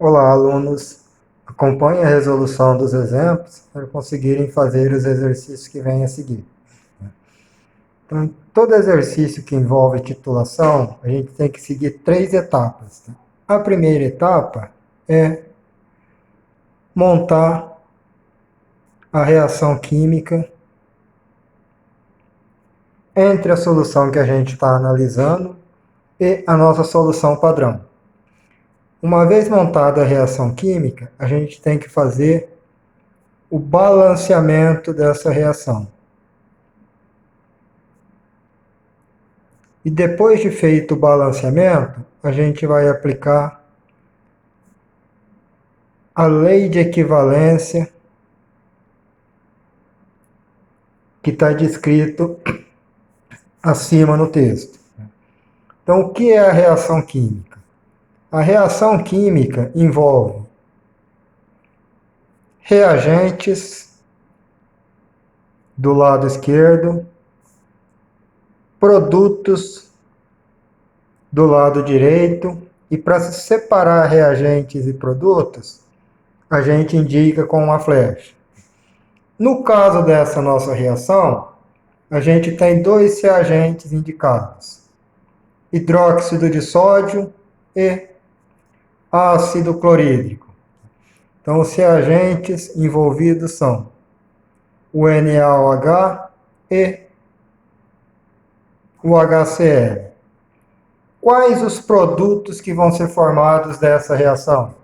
Olá, alunos. Acompanhem a resolução dos exemplos para conseguirem fazer os exercícios que vêm a seguir. Então, todo exercício que envolve titulação, a gente tem que seguir 3 etapas. A primeira etapa é montar a reação química entre a solução que a gente está analisando e a nossa solução padrão. Uma vez montada a reação química, a gente tem que fazer o balanceamento dessa reação. E depois de feito o balanceamento, a gente vai aplicar a lei de equivalência que está descrito acima no texto. Então, o que é a reação química? A reação química envolve reagentes do lado esquerdo, produtos do lado direito, e para se separar reagentes e produtos, a gente indica com uma flecha. No caso dessa nossa reação, a gente tem 2 reagentes indicados: hidróxido de sódio e ácido clorídrico. Então, os reagentes envolvidos são o NaOH e o HCl. Quais os produtos que vão ser formados dessa reação?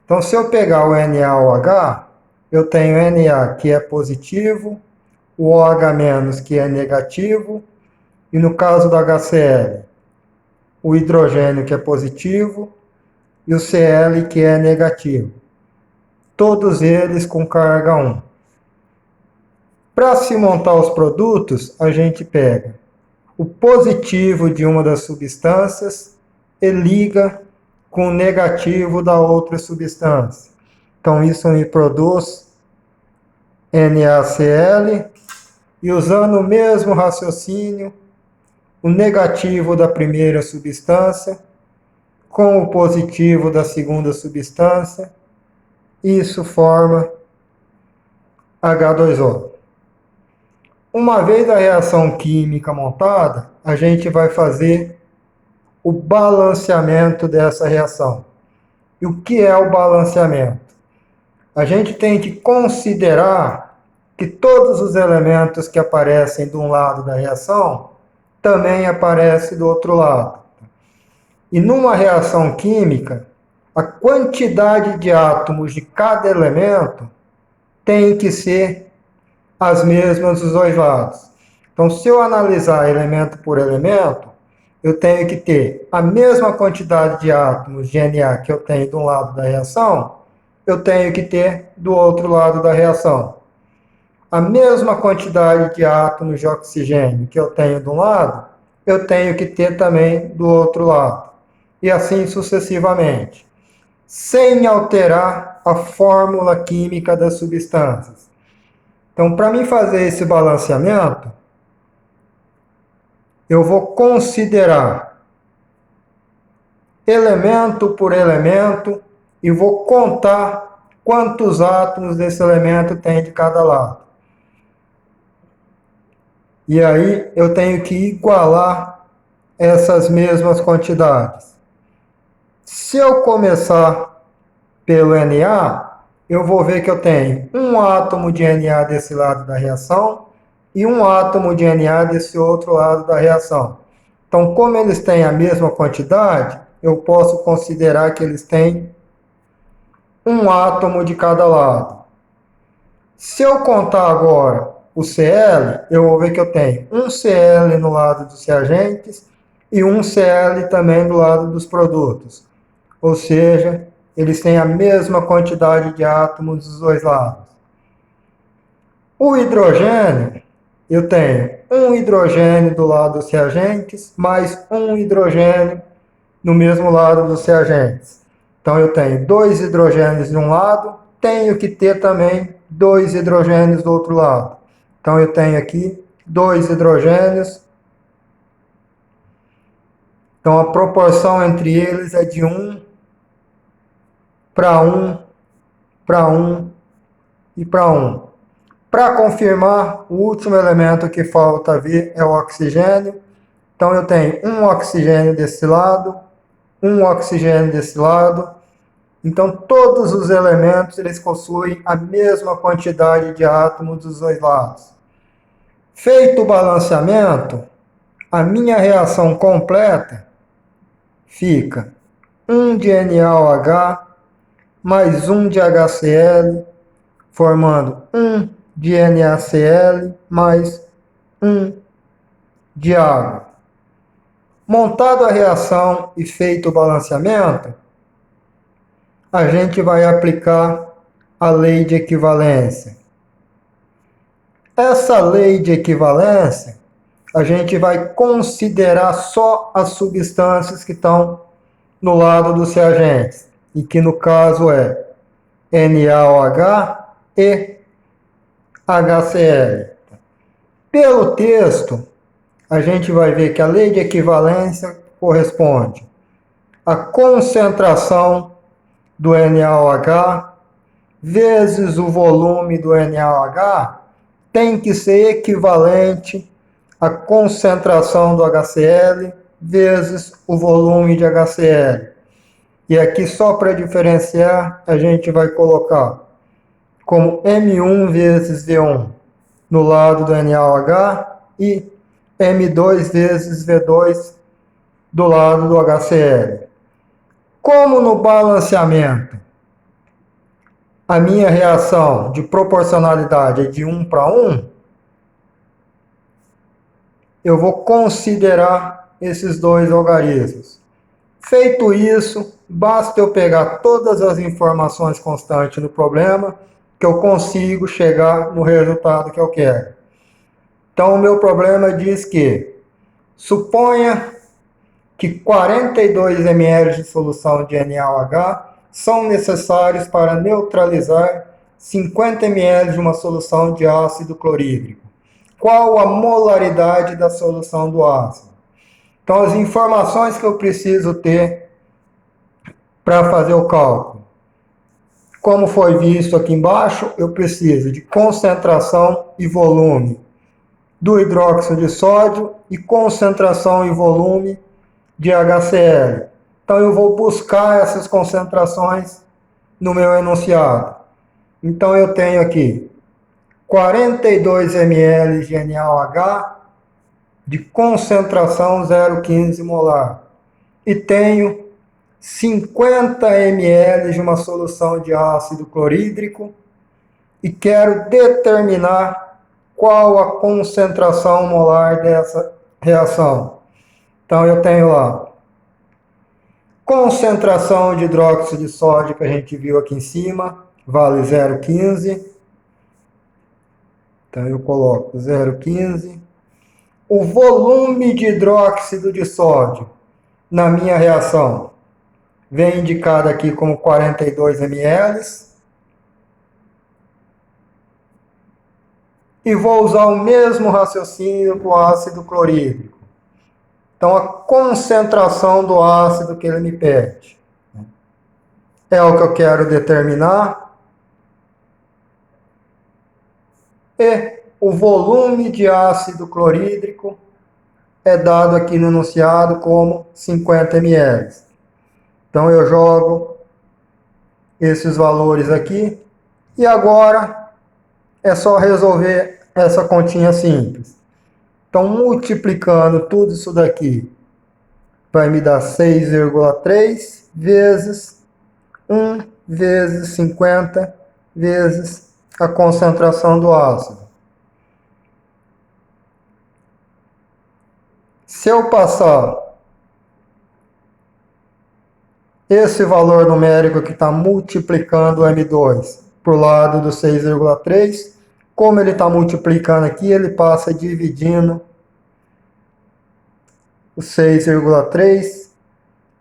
Então, se eu pegar o NaOH, eu tenho Na, que é positivo, o OH- que é negativo, e no caso do HCl, o hidrogênio, que é positivo, e o Cl, que é negativo. Todos eles com carga 1. Para se montar os produtos, a gente pega o positivo de uma das substâncias e liga com o negativo da outra substância. Então, isso me produz NaCl, e usando o mesmo raciocínio, o negativo da primeira substância com o positivo da segunda substância, isso forma H2O. Uma vez a reação química montada, a gente vai fazer o balanceamento dessa reação. E o que é o balanceamento? A gente tem que considerar que todos os elementos que aparecem de um lado da reação também aparecem do outro lado. E numa reação química, a quantidade de átomos de cada elemento tem que ser as mesmas dos dois lados. Então, se eu analisar elemento por elemento, eu tenho que ter a mesma quantidade de átomos de Na que eu tenho de um lado da reação, eu tenho que ter do outro lado da reação. A mesma quantidade de átomos de oxigênio que eu tenho de um lado, eu tenho que ter também do outro lado. E assim sucessivamente, sem alterar a fórmula química das substâncias. Então, para mim fazer esse balanceamento, eu vou considerar elemento por elemento e vou contar quantos átomos desse elemento tem de cada lado. E aí eu tenho que igualar essas mesmas quantidades. Se eu começar pelo Na, eu vou ver que eu tenho um átomo de Na desse lado da reação e um átomo de Na desse outro lado da reação. Então, como eles têm a mesma quantidade, eu posso considerar que eles têm um átomo de cada lado. Se eu contar agora o Cl, eu vou ver que eu tenho um Cl no lado dos reagentes e um Cl também do lado dos produtos. Ou seja, eles têm a mesma quantidade de átomos dos dois lados. O hidrogênio, eu tenho um hidrogênio do lado dos reagentes, mais um hidrogênio no mesmo lado dos reagentes. Então, eu tenho 2 hidrogênios de um lado, tenho que ter também 2 hidrogênios do outro lado. Então, eu tenho aqui 2 hidrogênios. Então, a proporção entre eles é de 1 para 1, para 1 e para 1. Para confirmar, o último elemento que falta vir é o oxigênio. Então eu tenho um oxigênio desse lado, um oxigênio desse lado. Então todos os elementos eles possuem a mesma quantidade de átomos dos dois lados. Feito o balanceamento, a minha reação completa fica 1 de NaOH mais 1 de HCl, formando 1 de NaCl mais 1 de água. Montada a reação e feito o balanceamento, a gente vai aplicar a lei de equivalência. Essa lei de equivalência, a gente vai considerar só as substâncias que estão no lado dos reagentes, e que no caso é NaOH e HCl. Pelo texto, a gente vai ver que a lei de equivalência corresponde à concentração do NaOH vezes o volume do NaOH tem que ser equivalente à concentração do HCl vezes o volume de HCl. E aqui, só para diferenciar, a gente vai colocar como M1 vezes V1 no lado do NaOH e M2 vezes V2 do lado do HCl. Como no balanceamento a minha reação de proporcionalidade é de 1 para 1, eu vou considerar esses dois algarismos. Feito isso, basta eu pegar todas as informações constantes do problema que eu consigo chegar no resultado que eu quero. Então, o meu problema diz que suponha que 42 ml de solução de NaOH são necessários para neutralizar 50 ml de uma solução de ácido clorídrico. Qual a molaridade da solução do ácido? Então, as informações que eu preciso ter para fazer o cálculo. Como foi visto aqui embaixo, eu preciso de concentração e volume do hidróxido de sódio e concentração e volume de HCl. Então, eu vou buscar essas concentrações no meu enunciado. Então, eu tenho aqui 42 ml de NaOH de concentração 0,15 molar. E tenho 50 ml de uma solução de ácido clorídrico e quero determinar qual a concentração molar dessa reação. Então, eu tenho lá concentração de hidróxido de sódio que a gente viu aqui em cima, vale 0,15. Então, eu coloco 0,15. O volume de hidróxido de sódio na minha reação vem indicado aqui como 42 ml. E vou usar o mesmo raciocínio para o ácido clorídrico. Então, a concentração do ácido que ele me pede é o que eu quero determinar. E o volume de ácido clorídrico é dado aqui no enunciado como 50 ml. Então, eu jogo esses valores aqui. E agora é só resolver essa continha simples. Então, multiplicando tudo isso daqui, vai me dar 6,3 vezes 1 vezes 50 vezes a concentração do ácido. Se eu passar esse valor numérico que está multiplicando o M2 para o lado do 6,3, como ele está multiplicando aqui, ele passa dividindo o 6,3.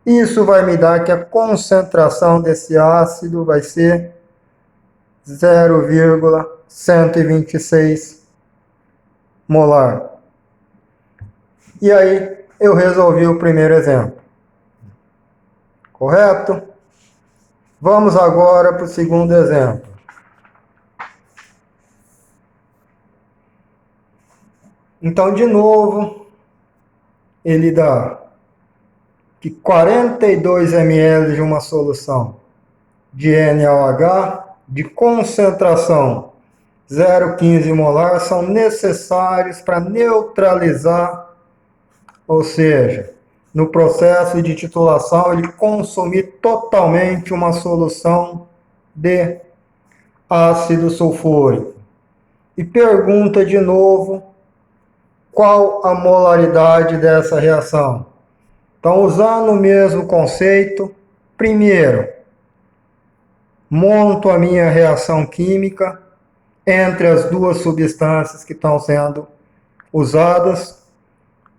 Isso vai me dar que a concentração desse ácido vai ser 0,126 molar. E aí eu resolvi o primeiro exemplo. Correto? Vamos agora para o segundo exemplo. Então, de novo, ele dá que 42 ml de uma solução de NaOH de concentração 0,15 molar são necessários para neutralizar, ou seja, no processo de titulação ele consumir totalmente uma solução de ácido sulfúrico. E pergunta de novo qual a molaridade dessa reação. Então, usando o mesmo conceito, primeiro, monto a minha reação química entre as duas substâncias que estão sendo usadas,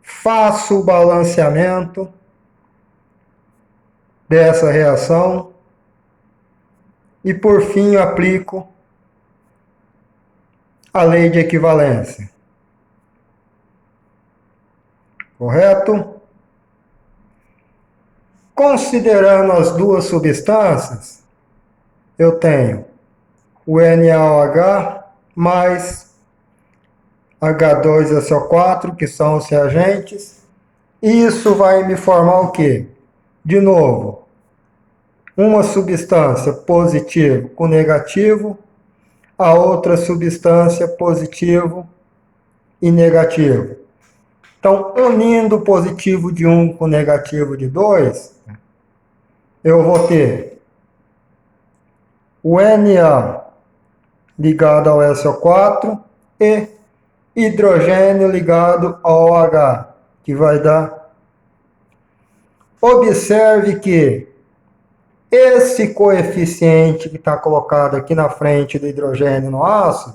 faço o balanceamento dessa reação e, por fim, aplico a lei de equivalência. Correto? Considerando as duas substâncias, eu tenho o NaOH mais H2SO4, que são os reagentes. Isso vai me formar o quê? De novo, uma substância positivo com negativo, a outra substância positivo e negativo. Então, unindo o positivo de 1 com o negativo de 2, eu vou ter o Na ligado ao SO4 e hidrogênio ligado ao OH, que vai dar. Observe que esse coeficiente que está colocado aqui na frente do hidrogênio no ácido,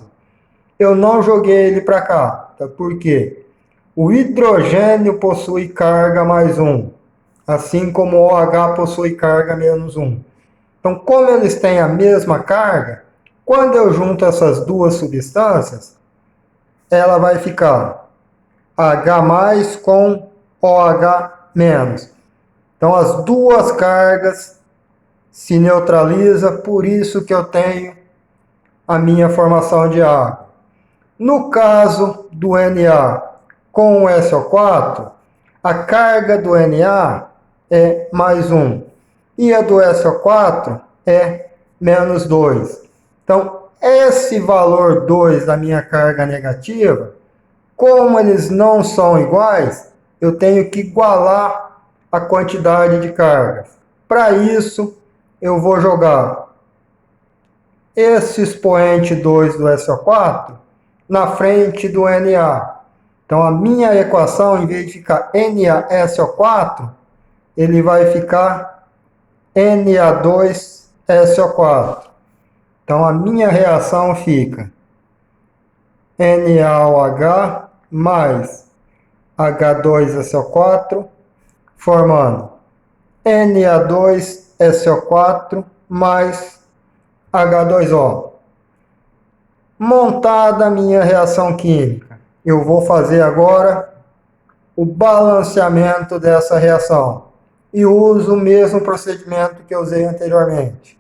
eu não joguei ele para cá. Tá? Por quê? O hidrogênio possui carga mais 1, assim como o OH possui carga menos 1. Então, como eles têm a mesma carga, quando eu junto essas duas substâncias, ela vai ficar H+ com OH-. Então, as duas cargas se neutralizam, por isso que eu tenho a minha formação de água. No caso do Na com o SO4, a carga do Na é mais 1 e a do SO4 é menos 2. Então, esse valor 2 da minha carga negativa, como eles não são iguais, eu tenho que igualar a quantidade de cargas. Para isso, eu vou jogar esse expoente 2 do SO4 na frente do Na. Então, a minha equação, em vez de ficar NaSO4, ele vai ficar Na2SO4. Então, a minha reação fica NaOH mais H2SO4, formando Na2SO4 mais H2O. Montada a minha reação química, eu vou fazer agora o balanceamento dessa reação e uso o mesmo procedimento que eu usei anteriormente.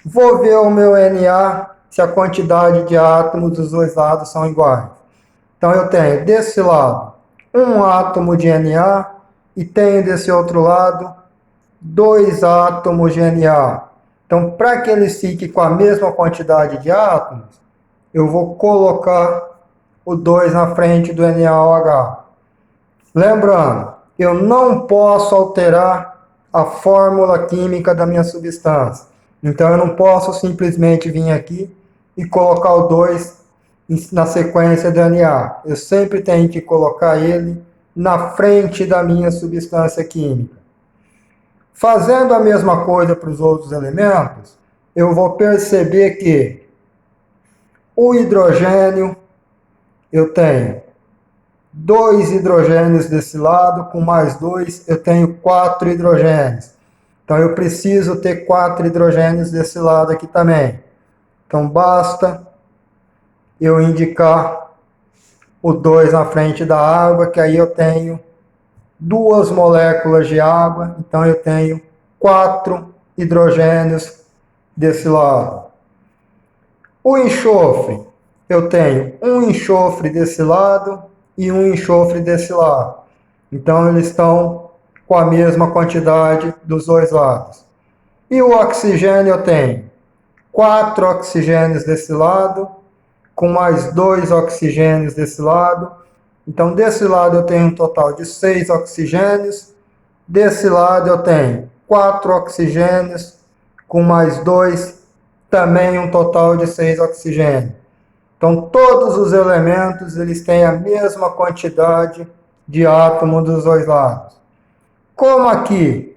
Vou ver o meu Na, se a quantidade de átomos dos dois lados são iguais. Então, eu tenho desse lado um átomo de Na e tenho desse outro lado 2 átomos de Na. Então, para que eles fiquem com a mesma quantidade de átomos, eu vou colocar o 2 na frente do NaOH. Lembrando, eu não posso alterar a fórmula química da minha substância. Então, eu não posso simplesmente vir aqui e colocar o 2 na sequência do Na. Eu sempre tenho que colocar ele na frente da minha substância química. Fazendo a mesma coisa para os outros elementos, eu vou perceber que o hidrogênio, eu tenho 2 hidrogênios desse lado, com mais 2, eu tenho 4 hidrogênios. Então, eu preciso ter 4 hidrogênios desse lado aqui também. Então, basta eu indicar o 2 na frente da água, que aí eu tenho 2 moléculas de água. Então, eu tenho 4 hidrogênios desse lado. O enxofre, eu tenho um enxofre desse lado e um enxofre desse lado. Então, eles estão com a mesma quantidade dos dois lados. E o oxigênio, eu tenho 4 oxigênios desse lado, com mais 2 oxigênios desse lado. Então, desse lado eu tenho um total de 6 oxigênios. Desse lado eu tenho 4 oxigênios, com mais 2, também um total de 6 oxigênios. Então, todos os elementos eles têm a mesma quantidade de átomos dos dois lados. Como aqui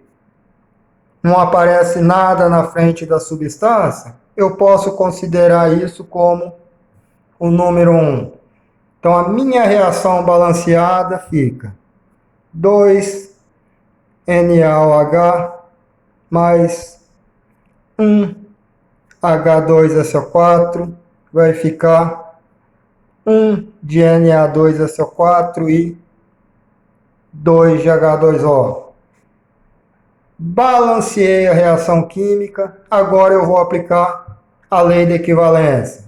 não aparece nada na frente da substância, eu posso considerar isso como o número 1. Então, a minha reação balanceada fica 2NaOH mais 1H2SO4, vai ficar 1 de Na2SO4 e 2 de H2O. Balanceei a reação química, agora eu vou aplicar a lei de equivalência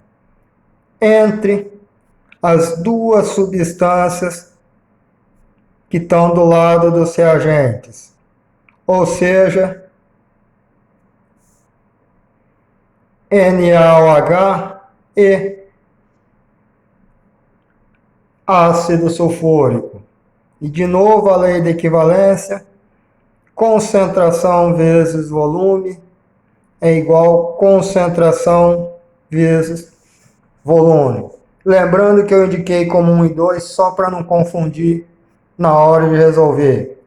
entre as duas substâncias que estão do lado dos reagentes, ou seja, NaOH e ácido sulfúrico. E de novo a lei de equivalência, concentração vezes volume é igual concentração vezes volume. Lembrando que eu indiquei como 1 e 2 só para não confundir na hora de resolver.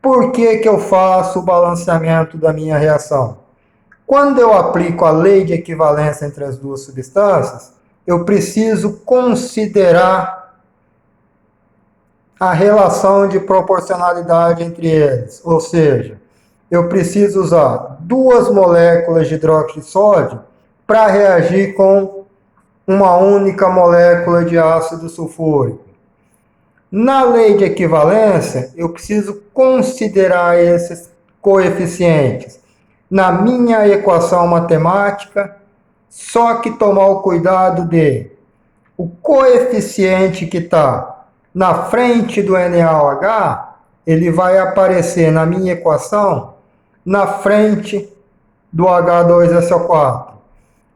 Por que eu faço o balanceamento da minha reação? Quando eu aplico a lei de equivalência entre as duas substâncias, eu preciso considerar a relação de proporcionalidade entre eles. Ou seja, eu preciso usar 2 moléculas de hidróxido de sódio para reagir com uma única molécula de ácido sulfúrico. Na lei de equivalência, eu preciso considerar esses coeficientes na minha equação matemática, só que tomar o cuidado de o coeficiente que está na frente do NaOH, ele vai aparecer na minha equação na frente do H2SO4.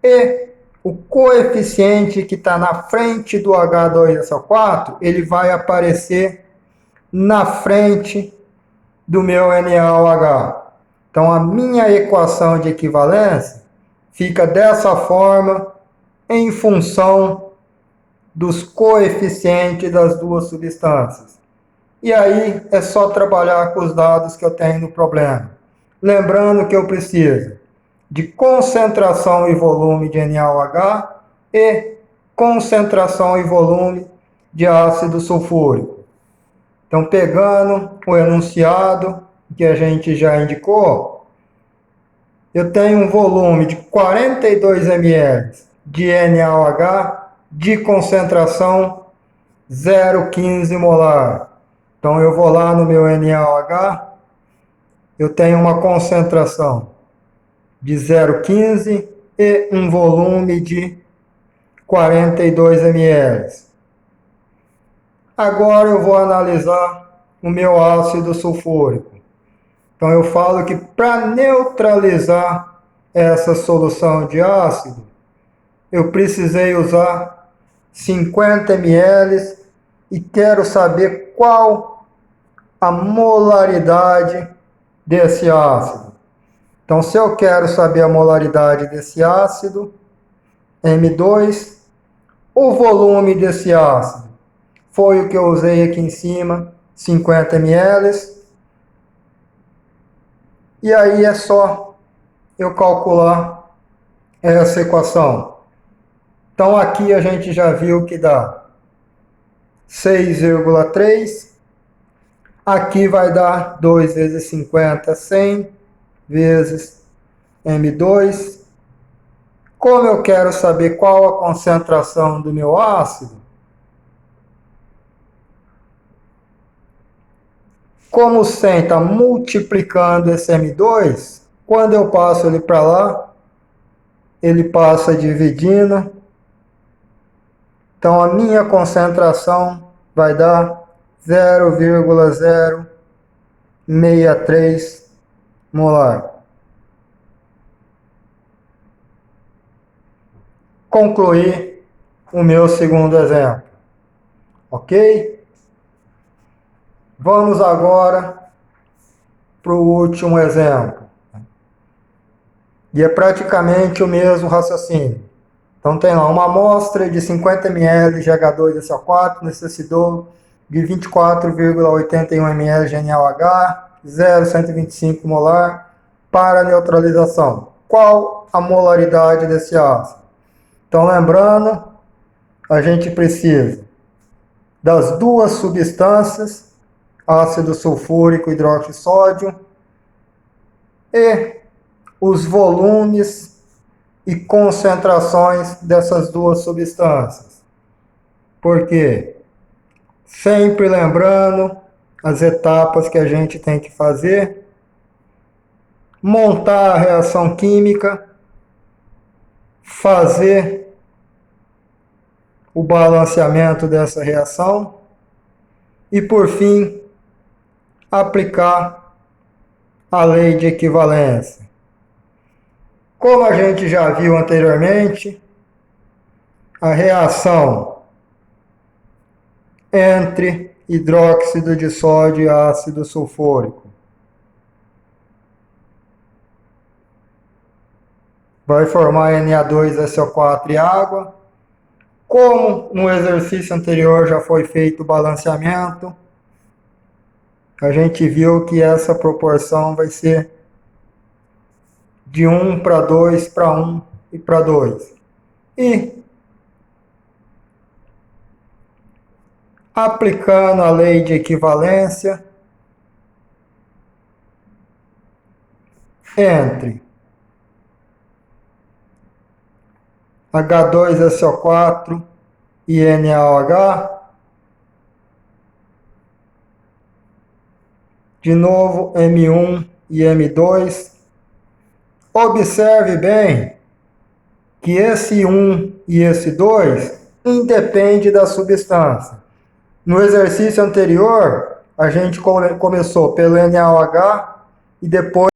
E o coeficiente que está na frente do H2SO4, ele vai aparecer na frente do meu NaOH. Então, a minha equação de equivalência fica dessa forma em função dos coeficientes das duas substâncias. E aí é só trabalhar com os dados que eu tenho no problema. Lembrando que eu preciso de concentração e volume de NaOH e concentração e volume de ácido sulfúrico. Então, pegando o enunciado que a gente já indicou, eu tenho um volume de 42 ml de NaOH de concentração 0,15 molar. Então, eu vou lá no meu NaOH, eu tenho uma concentração de 0,15 e um volume de 42 ml. Agora eu vou analisar o meu ácido sulfúrico. Então eu falo que para neutralizar essa solução de ácido, eu precisei usar 50 ml e quero saber qual a molaridade desse ácido. Então, se eu quero saber a molaridade desse ácido, M2, o volume desse ácido foi o que eu usei aqui em cima, 50 ml. E aí é só eu calcular essa equação. Então, aqui a gente já viu que dá 6,3. Aqui vai dar 2 vezes 50, 100 vezes M2. Como eu quero saber qual a concentração do meu ácido, como o 100 está multiplicando esse M2, Quando eu passo ele para lá, ele passa dividindo. Então, a minha concentração vai dar 0,063 molar. Concluí o meu segundo exemplo. Ok? Vamos agora para o último exemplo. E é praticamente o mesmo raciocínio. Então tem lá uma amostra de 50 ml de H2SO4 necessitou de 24,81 ml de NaOH, 0,125 molar para neutralização. Qual a molaridade desse ácido? Então lembrando, a gente precisa das duas substâncias, ácido sulfúrico e hidróxido de sódio, e os volumes e concentrações dessas duas substâncias. Por quê? Sempre lembrando as etapas que a gente tem que fazer, montar a reação química, fazer o balanceamento dessa reação e, por fim, aplicar a lei de equivalência. Como a gente já viu anteriormente, a reação entre hidróxido de sódio e ácido sulfúrico vai formar Na2SO4 e água. Como no exercício anterior já foi feito o balanceamento, a gente viu que essa proporção vai ser de 1 para 2 para 1 e para 2. E aplicando a lei de equivalência entre H2SO4 e NaOH, de novo M1 e M2, observe bem que esse 1 e esse 2 independe da substância. No exercício anterior, a gente começou pelo NaOH e depois